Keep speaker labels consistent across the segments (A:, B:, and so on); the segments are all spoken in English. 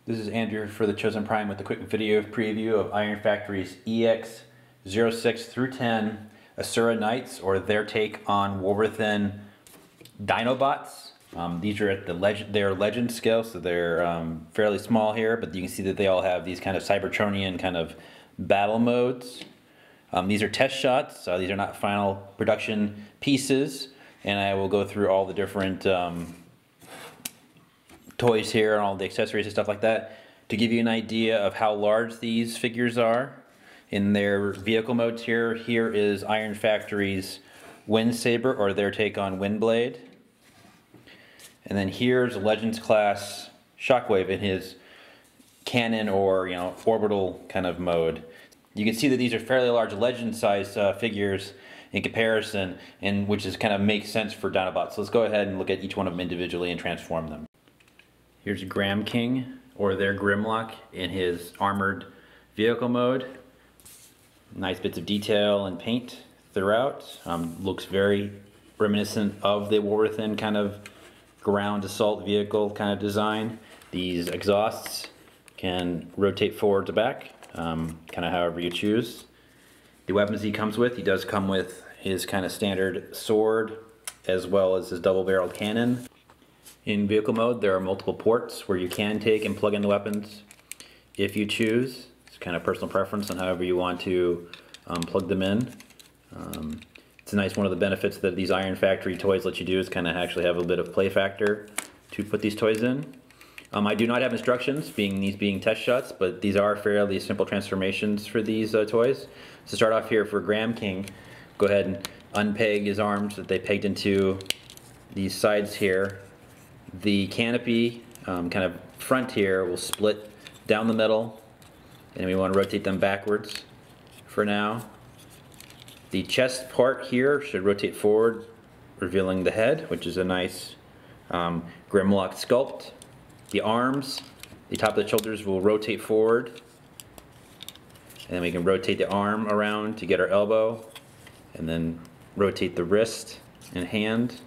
A: This is Andrew for the Chosen Prime with a quick video preview of Iron Factory's EX06 through 10 Asura Knights, or their take on Wolverine Dinobots. These are at the their legend scale, so they're fairly small here, but you can see that they all have these kind of Cybertronian kind of battle modes. These are test shots, so these are not final production pieces, and I will go through all the different toys here and all the accessories and stuff like that to give you an idea of how large these figures are in their vehicle modes here. Here is Iron Factory's Wind Saber, or their take on Windblade. And then here's Legends class Shockwave in his cannon or orbital kind of mode. You can see that these are fairly large legend size figures in comparison, and which is kind of makes sense for Dinobots. So let's go ahead and look at each one of them individually and transform them. Here's Gramking, or their Grimlock in his armored vehicle mode. Nice bits of detail and paint throughout. Looks very reminiscent of the Wolverine kind of ground assault vehicle kind of design. These exhausts can rotate forward to back, kind of however you choose. The weapons he comes with, he does come with his kind of standard sword as well as his double-barreled cannon. In vehicle mode, there are multiple ports where you can take and plug in the weapons if you choose. It's kind of personal preference on however you want to plug them in. It's nice, one of the benefits that these Iron Factory toys let you do is kind of actually have a bit of play factor to put these toys in. I do not have instructions, these being test shots, but these are fairly simple transformations for these toys. So start off here for Gramking, go ahead and unpeg his arms that they pegged into these sides here. The canopy kind of front here will split down the middle, and we want to rotate them backwards for now. The chest part here should rotate forward, revealing the head, which is a nice Grimlock sculpt. The arms, the top of the shoulders will rotate forward, and then we can rotate the arm around to get our elbow, and then rotate the wrist and hand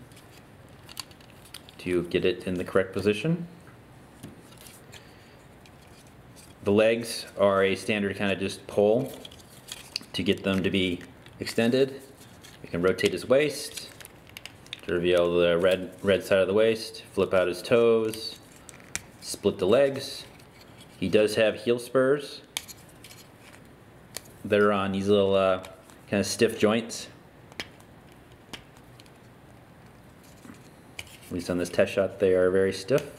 A: to get it in the correct position. The legs are a standard kind of just pull to get them to be extended. We can rotate his waist to reveal the red side of the waist, flip out his toes, split the legs. He does have heel spurs that are on these little kind of stiff joints. At least on this test shot they are very stiff.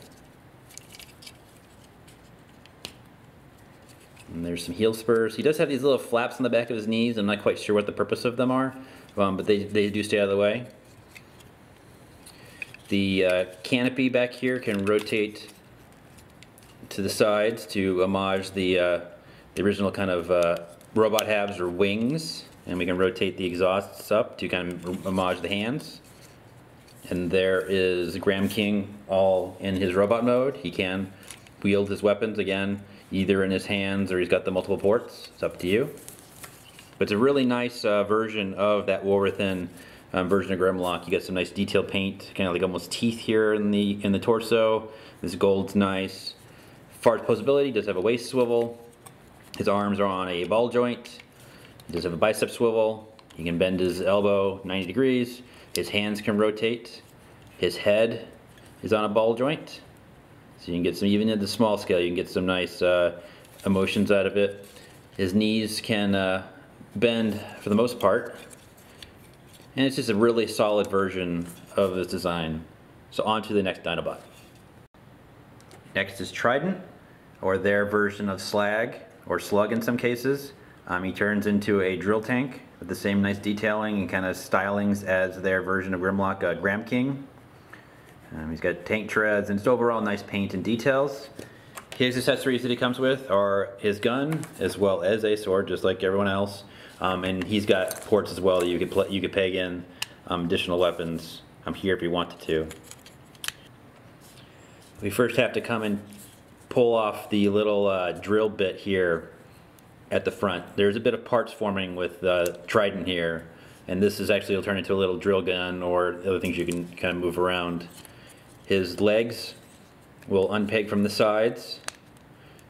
A: And there's some heel spurs. He does have these little flaps on the back of his knees. I'm not quite sure what the purpose of them are, but they do stay out of the way. The canopy back here can rotate to the sides to homage the original kind of robot halves or wings, and we can rotate the exhausts up to kind of homage the hands. And there is Gramking all in his robot mode. He can wield his weapons again, either in his hands or he's got the multiple ports. It's up to you. But it's a really nice version of that Wolverine version of Grimlock. You got some nice detail paint, kind of like almost teeth here in the torso. This gold's nice. As far as posability, he does have a waist swivel. His arms are on a ball joint. He does have a bicep swivel. He can bend his elbow 90 degrees. His hands can rotate. His head is on a ball joint. So you can get some, even at the small scale, you can get some nice emotions out of it. His knees can bend for the most part. And it's just a really solid version of this design. So on to the next Dinobot. Next is Trident, or their version of Slag, or Slug in some cases. He turns into a drill tank with the same nice detailing and kind of stylings as their version of Grimlock, Gramking. He's got tank treads and just overall nice paint and details. His accessories that he comes with are his gun as well as a sword, just like everyone else. And he's got ports as well that you could peg in additional weapons here if you wanted to. We first have to come and pull off the little drill bit here at the front. There's a bit of parts forming with Trident here, and this is actually will turn into a little drill gun or other things you can kind of move around. His legs will unpeg from the sides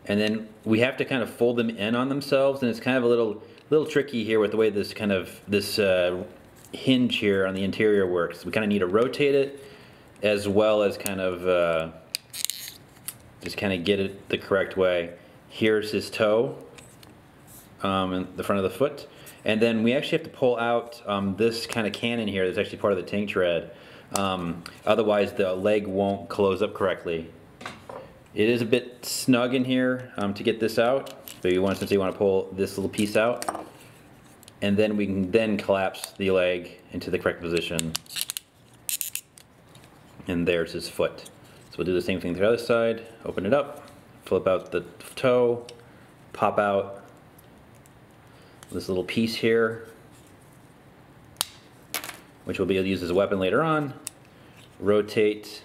A: And then we have to kind of fold them in on themselves, and it's kind of a little tricky here with the way this hinge here on the interior works. We kind of need to rotate it, as well as kind of just kind of get it the correct way. Here's his toe in the front of the foot. And then we actually have to pull out this kind of cannon here that's actually part of the tank tread. Otherwise the leg won't close up correctly. It is a bit snug in here to get this out. So you want to pull this little piece out. And then we can then collapse the leg into the correct position. And there's his foot. So we'll do the same thing to the other side. Open it up, flip out the toe, pop out this little piece here, which will be used as a weapon later on. Rotate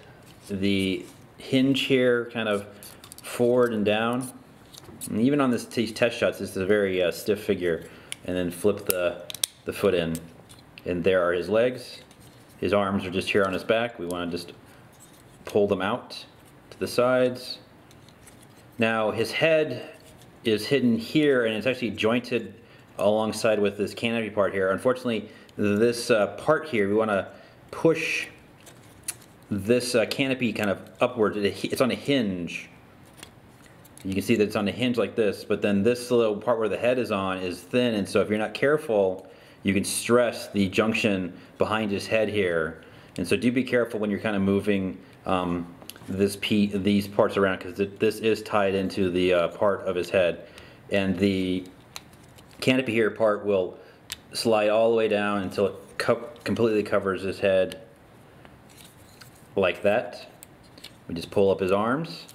A: the hinge here kind of forward and down. And even on these test shots, this is a very stiff figure. And then flip the foot in. And there are his legs. His arms are just here on his back. We want to just pull them out to the sides. Now his head is hidden here, and it's actually jointed alongside with this canopy part here. Unfortunately, this part here, we want to push this canopy kind of upwards. It's on a hinge. You can see that it's on a hinge like this, but then this little part where the head is on is thin, and so if you're not careful, you can stress the junction behind his head here. And so do be careful when you're kind of moving these parts around, because this is tied into the part of his head. And the canopy here part will slide all the way down until it completely covers his head like that. We just pull up his arms.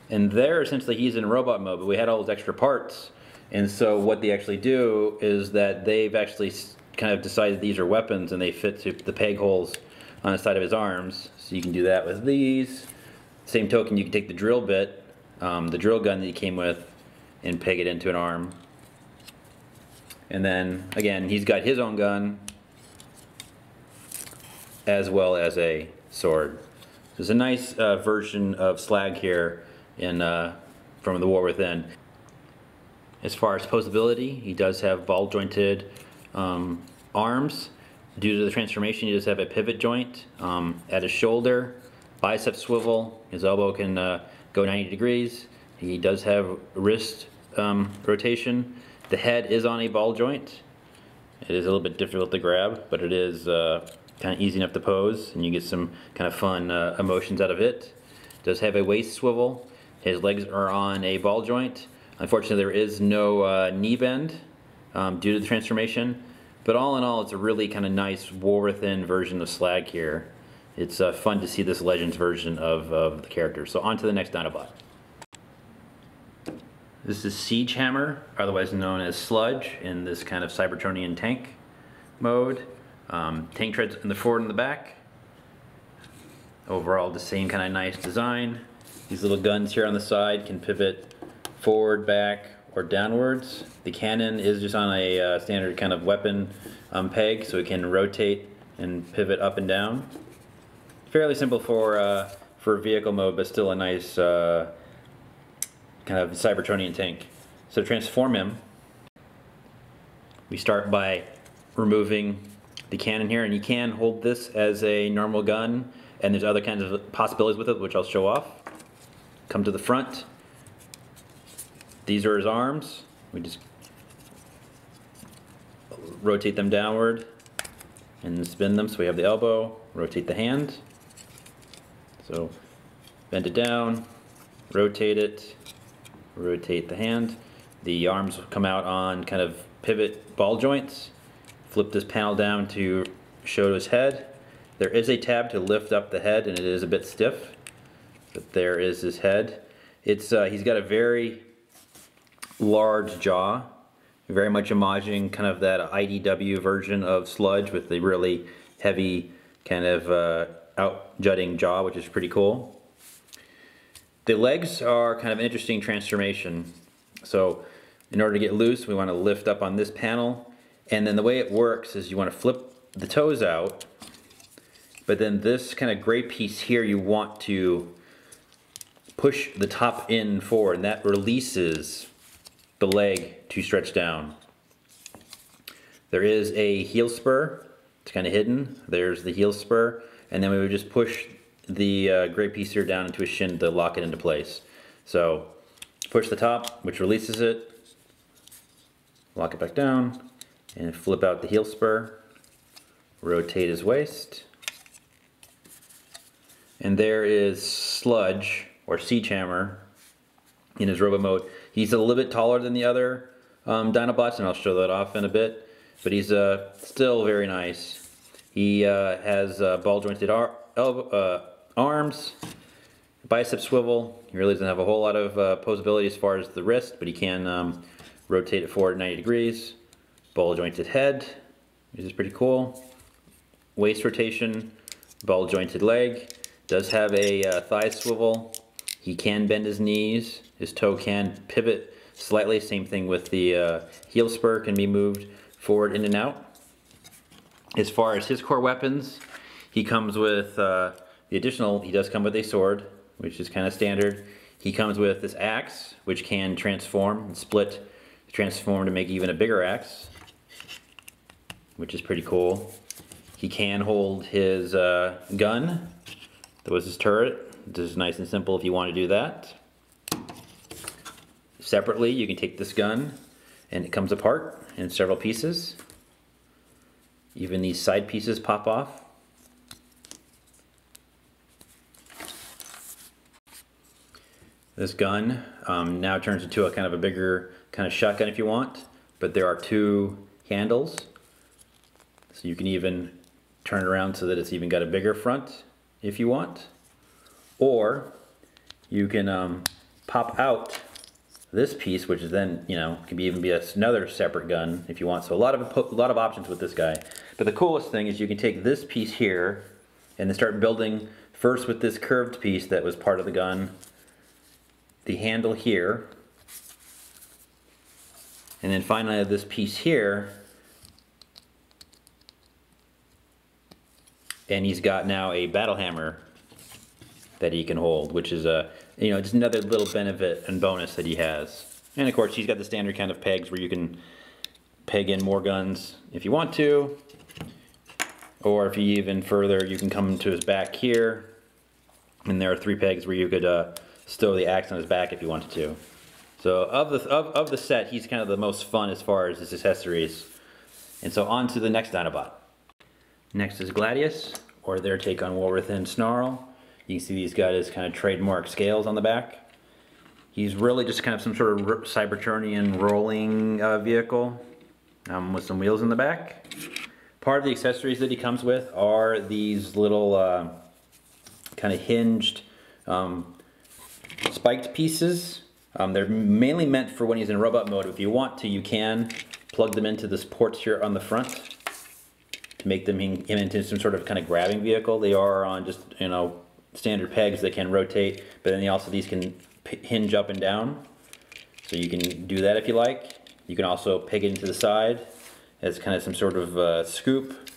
A: And there, essentially, he's in robot mode, but we had all those extra parts. And so what they actually do is that they've actually kind of decided these are weapons, and they fit to the peg holes on the side of his arms. So you can do that with these. Same token, you can take the drill bit, the drill gun that he came with, and peg it into an arm. And then, again, he's got his own gun, as well as a sword. There's a nice version of Slag here from The War Within. As far as posability, he does have ball jointed arms. Due to the transformation, he does have a pivot joint at his shoulder, bicep swivel. His elbow can go 90 degrees. He does have wrist rotation. The head is on a ball joint. It is a little bit difficult to grab, but it is kind of easy enough to pose, and you get some kind of fun emotions out of it. Does have a waist swivel. His legs are on a ball joint. Unfortunately, there is no knee bend due to the transformation. But all in all, it's a really kind of nice War Within version of Slag here. It's fun to see this Legends version of the character. So on to the next Dinobot. This is Siegehammer, otherwise known as Sludge, in this kind of Cybertronian tank mode. Tank treads in the forward and the back. Overall, the same kind of nice design. These little guns here on the side can pivot forward, back, or downwards. The cannon is just on a standard kind of weapon peg, so it can rotate and pivot up and down. Fairly simple for vehicle mode, but still a nice kind of Cybertronian tank. So to transform him, we start by removing the cannon here, and you can hold this as a normal gun, and there's other kinds of possibilities with it, which I'll show off. Come to the front. These are his arms. We just rotate them downward and spin them, so we have the elbow. Rotate the hand. So bend it down, rotate it, rotate the hand. The arms come out on kind of pivot ball joints. Flip this panel down to show his head. There is a tab to lift up the head, and it is a bit stiff, but there is his head. He's got a very large jaw, very much homaging kind of that IDW version of Sludge with the really heavy kind of out-jutting jaw, which is pretty cool. The legs are kind of an interesting transformation. So in order to get loose, we want to lift up on this panel, and then the way it works is you want to flip the toes out, but then this kind of gray piece here you want to push the top in forward, and that releases the leg to stretch down. There is a heel spur. It's kind of hidden. There's the heel spur, and then we would just push the gray piece here down into a shin to lock it into place. So push the top, which releases it, lock it back down, and flip out the heel spur, rotate his waist, and there is Sludge, or Siegehammer, in his robo mode. He's a little bit taller than the other Dinobots, and I'll show that off in a bit, but he's still very nice. He has ball jointed arms, bicep swivel. He really doesn't have a whole lot of posability as far as the wrist, but he can rotate it forward 90 degrees. Ball jointed head, which is pretty cool. Waist rotation, ball jointed leg. Does have a thigh swivel. He can bend his knees. His toe can pivot slightly. Same thing with the heel spur, can be moved forward, in and out. As far as his core weapons, he comes with he does come with a sword, which is kind of standard. He comes with this axe, which can transform and split, transform to make even a bigger axe, which is pretty cool. He can hold his gun. That was his turret. This is nice and simple if you want to do that. Separately, you can take this gun, and it comes apart in several pieces. Even these side pieces pop off. This gun now turns into a kind of a bigger kind of shotgun if you want, but there are two handles, so you can even turn it around so that it's even got a bigger front if you want, or you can pop out this piece, which is then, you know, can even be another separate gun if you want. So a lot of options with this guy. But the coolest thing is you can take this piece here and then start building first with this curved piece that was part of the gun, the handle here, and then finally this piece here, and he's got now a battle hammer that he can hold, which is just another little benefit and bonus that he has. And of course he's got the standard kind of pegs where you can peg in more guns if you want to, or if you even further, you can come to his back here, and there are 3 pegs where you could stow the axe on his back if you wanted to. So of the set, he's kind of the most fun as far as his accessories. And so on to the next Dinobot. Next is Gladius, or their take on War Within Snarl. You can see he's got his kind of trademark scales on the back. He's really just kind of some sort of Cybertronian rolling vehicle with some wheels in the back. Part of the accessories that he comes with are these little kind of hinged spiked pieces. They're mainly meant for when he's in robot mode. If you want to, you can plug them into the ports here on the front to make them him into some sort of kind of grabbing vehicle. They are on just, standard pegs that can rotate, but then these can hinge up and down. So you can do that if you like. You can also peg it into the side as kind of some sort of scoop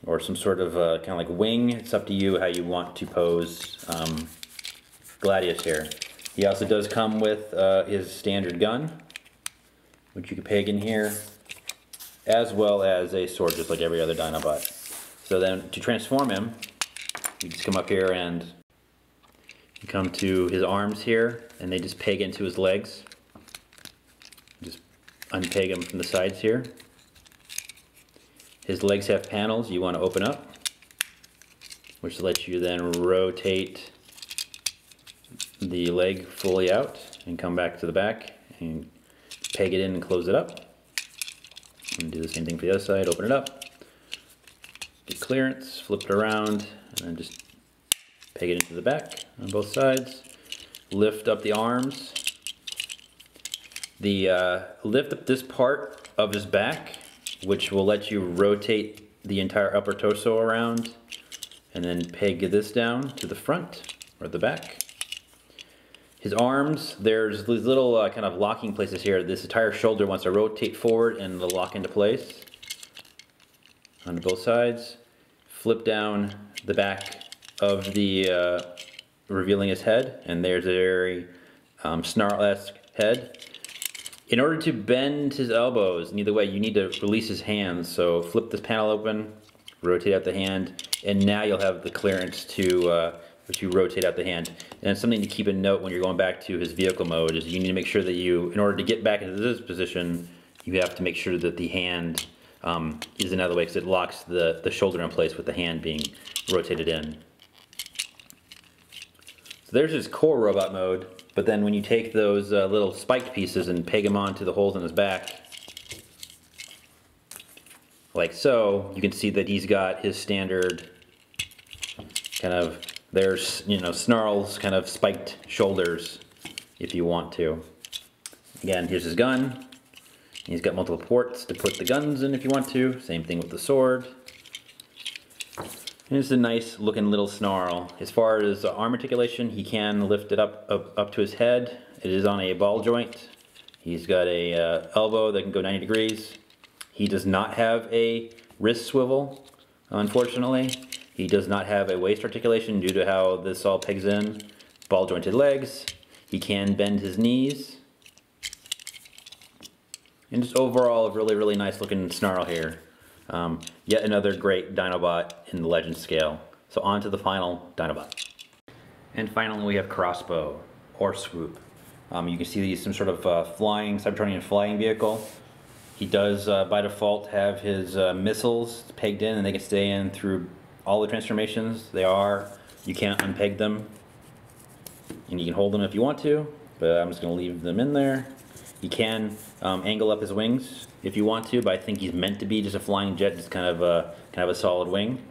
A: or some sort of kind of like wing. It's up to you how you want to pose Gladius here. He also does come with his standard gun, which you can peg in here, as well as a sword, just like every other Dinobot. So then to transform him, you just come up here and you come to his arms here, and they just peg into his legs. Just unpeg them from the sides here. His legs have panels you want to open up, which lets you then rotate the leg fully out and come back to the back and peg it in and close it up. And do the same thing for the other side, open it up, get clearance, flip it around, and then just peg it into the back on both sides. Lift up the arms. Lift up this part of his back, which will let you rotate the entire upper torso around, and then peg this down to the front or the back. His arms, there's these little kind of locking places here. This entire shoulder wants to rotate forward and it'll lock into place on both sides. Flip down the back of the revealing his head, and there's a very Snarl-esque head. In order to bend his elbows, either way, you need to release his hands. So flip this panel open, rotate out the hand, and now you'll have the clearance to rotate out the hand. And something to keep a note when you're going back to his vehicle mode is you need to make sure that you, in order to get back into this position, you have to make sure that the hand is in other way, because it locks the shoulder in place with the hand being rotated in. So there's his core robot mode, but then when you take those little spiked pieces and peg them onto the holes in his back, like so, you can see that he's got his standard kind of, there's, you know, Snarl's kind of spiked shoulders if you want to. Again, here's his gun. He's got multiple ports to put the guns in if you want to. Same thing with the sword. And it's a nice looking little Snarl. As far as arm articulation, he can lift it up to his head. It is on a ball joint. He's got a elbow that can go 90 degrees. He does not have a wrist swivel, unfortunately. He does not have a waist articulation due to how this all pegs in. Ball jointed legs. He can bend his knees. And just overall a really, really nice looking Snarl here. Yet another great Dinobot in the Legend scale. So on to the final Dinobot. And finally we have Crossbow, or Swoop. You can see he's some sort of flying, Cybertronian flying vehicle. He does, by default, have his missiles pegged in, and they can stay in through all the transformations. You can't unpeg them. And you can hold them if you want to, but I'm just going to leave them in there. He can angle up his wings if you want to, but I think he's meant to be just a flying jet, just kind of a solid wing.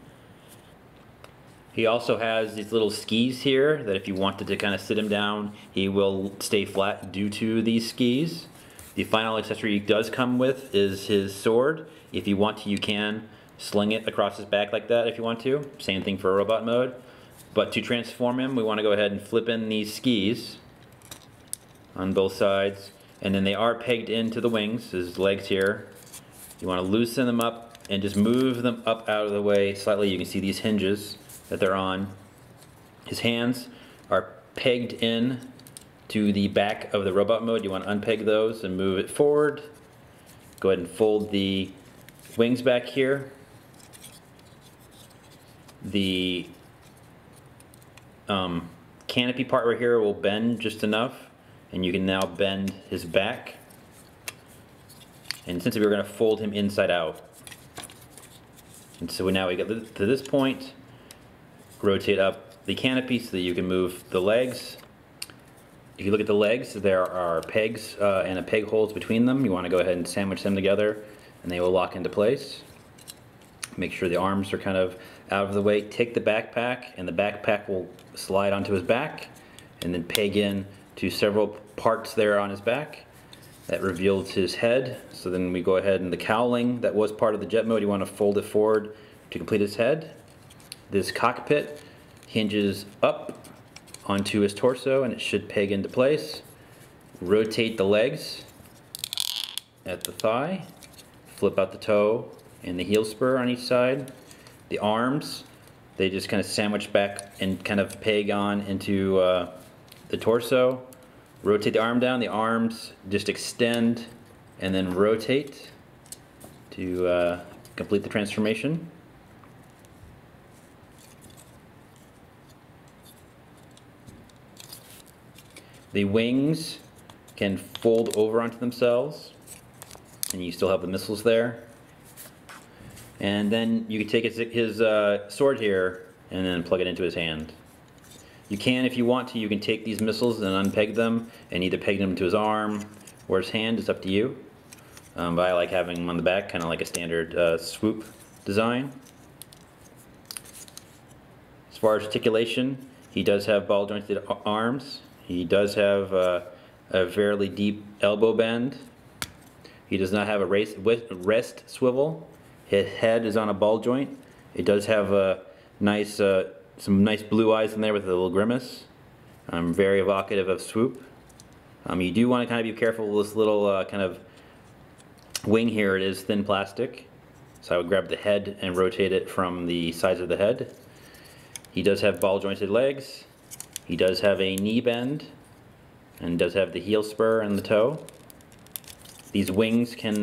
A: He also has these little skis here that if you wanted to kind of sit him down, he will stay flat due to these skis. The final accessory he does come with is his sword. If you want to, you can sling it across his back like that if you want to. Same thing for robot mode. But to transform him, we want to go ahead and flip in these skis on both sides. And then they are pegged into the wings, his legs here. You want to loosen them up and just move them up out of the way slightly. You can see these hinges that they're on. His hands are pegged in to the back of the robot mode. You want to unpeg those and move it forward. Go ahead and fold the wings back here. The canopy part right here will bend just enough, and you can now bend his back. And since we were going to fold him inside out, and so now we get to this point, rotate up the canopy so that you can move the legs. If you look at the legs, there are pegs and a peg holes between them. You want to go ahead and sandwich them together and they will lock into place. Make sure the arms are kind of out of the way. Take the backpack and the backpack will slide onto his back and then peg in to several parts there on his back. That reveals his head. So then we go ahead and the cowling that was part of the jet mode, you want to fold it forward to complete his head. This cockpit hinges up onto his torso and it should peg into place. Rotate the legs at the thigh, flip out the toe and the heel spur on each side. The arms, they just kind of sandwich back and kind of peg on into the torso. Rotate the arm down, the arms just extend and then rotate to complete the transformation. The wings can fold over onto themselves, and you still have the missiles there. And then you can take his sword here and then plug it into his hand. You can, if you want to, you can take these missiles and unpeg them and either peg them to his arm or his hand. It's up to you. But I like having them on the back, kind of like a standard swoop design. As far as articulation, he does have ball jointed arms. He does have a fairly deep elbow bend. He does not have a rest swivel. His head is on a ball joint. It does have a nice, some nice blue eyes in there with a little grimace. Very evocative of Swoop. You do want to kind of be careful with this little kind of wing here. It is thin plastic. So I would grab the head and rotate it from the sides of the head. He does have ball jointed legs. He does have a knee bend and does have the heel spur and the toe. These wings can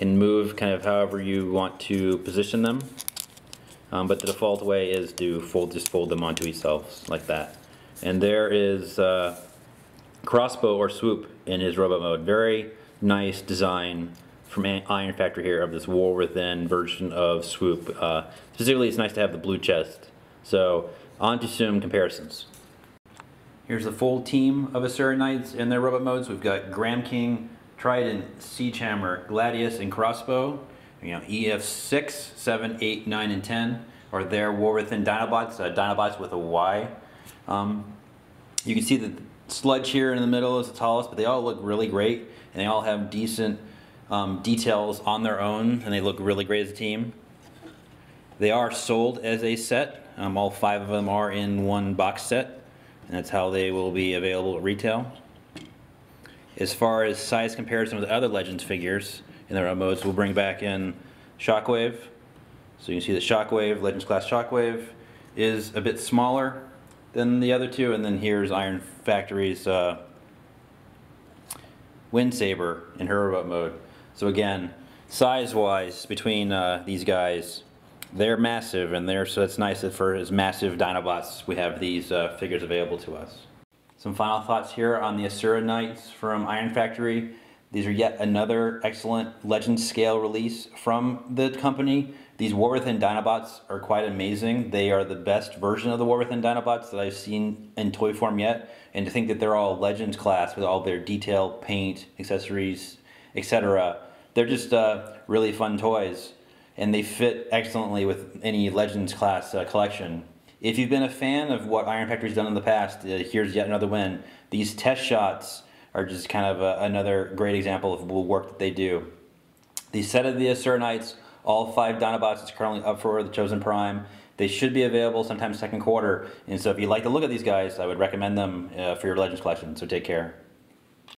A: move kind of however you want to position them, but the default way is to just fold them onto itself like that. And there is Crossbow or Swoop in his robot mode. Very nice design from Iron Factory here of this War Within version of Swoop. Specifically, it's nice to have the blue chest. So, on to some comparisons. Here's the full team of Asura Knights in their robot modes. We've got Gramking, Trident, Siegehammer, Gladius, and Crossbow. You know, EF6, 7, 8, 9, and 10 are their War Within Dinobots, Dinobots with a Y. You can see that Sludge here in the middle is the tallest, but they all look really great, and they all have decent details on their own, and they look really great as a team. They are sold as a set. All 5 of them are in one box set, and that's how they will be available at retail. As far as size comparison with other Legends figures in their own modes, we'll bring back in Shockwave. So you can see that Shockwave, Legends class Shockwave, is a bit smaller than the other two, and then here's Iron Factory's Wind Saber in her robot mode. So again, size-wise between these guys, they're massive, and so it's nice that for as massive Dinobots we have these figures available to us. Some final thoughts here on the Asura Knights from Iron Factory. These are yet another excellent Legend scale release from the company. These War Within Dinobots are quite amazing. They are the best version of the War Within Dinobots that I've seen in toy form yet. And to think that they're all Legends class with all their detail, paint, accessories, etc. They're just really fun toys. And they fit excellently with any Legends class collection. If you've been a fan of what Iron Factory's done in the past, here's yet another win. These test shots are just kind of another great example of the work that they do. The set of the Asura Knights, all 5 Dinobots, is currently up for the Chosen Prime. They should be available sometime second quarter, and so if you like the look of these guys, I would recommend them for your Legends collection, so take care.